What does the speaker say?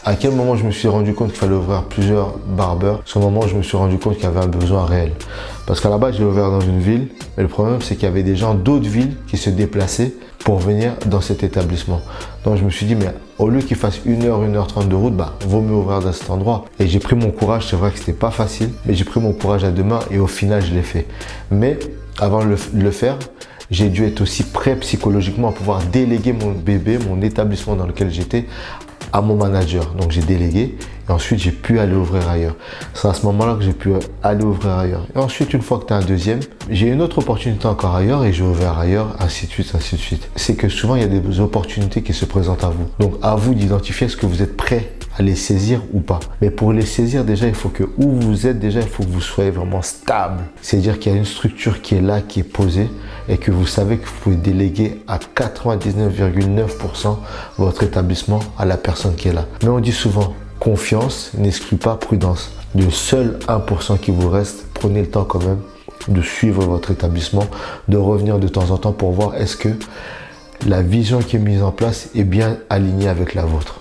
À quel moment je me suis rendu compte qu'il fallait ouvrir plusieurs barbeurs? C'est au moment où je me suis rendu compte qu'il y avait un besoin réel. Parce qu'à la base, j'ai ouvert dans une ville, mais le problème, c'est qu'il y avait des gens d'autres villes qui se déplaçaient pour venir dans cet établissement. Donc je me suis dit, mais au lieu qu'il fasse 1h30 de route, vaut mieux ouvrir dans cet endroit. Et j'ai pris mon courage, c'est vrai que c'était pas facile, mais j'ai pris mon courage à deux mains et au final, je l'ai fait. Mais avant de le faire, j'ai dû être aussi prêt psychologiquement à pouvoir déléguer mon bébé, mon établissement dans lequel j'étais, à mon manager. Donc j'ai délégué et ensuite j'ai pu aller ouvrir ailleurs. C'est à ce moment-là que j'ai pu aller ouvrir ailleurs. Et ensuite, une fois que tu as un deuxième, j'ai une autre opportunité encore ailleurs et j'ai ouvert ailleurs, ainsi de suite, ainsi de suite. C'est que souvent, il y a des opportunités qui se présentent à vous. Donc à vous d'identifier est-ce que vous êtes prêt à les saisir ou pas. Mais pour les saisir, déjà, il faut que où vous êtes, déjà, il faut que vous soyez vraiment stable. C'est-à-dire qu'il y a une structure qui est là, qui est posée et que vous savez que vous pouvez déléguer à 99,9% votre établissement à la personne qui est là. Mais on dit souvent, confiance n'exclut pas prudence. Le seul 1% qui vous reste, prenez le temps quand même de suivre votre établissement, de revenir de temps en temps pour voir est-ce que la vision qui est mise en place est bien alignée avec la vôtre.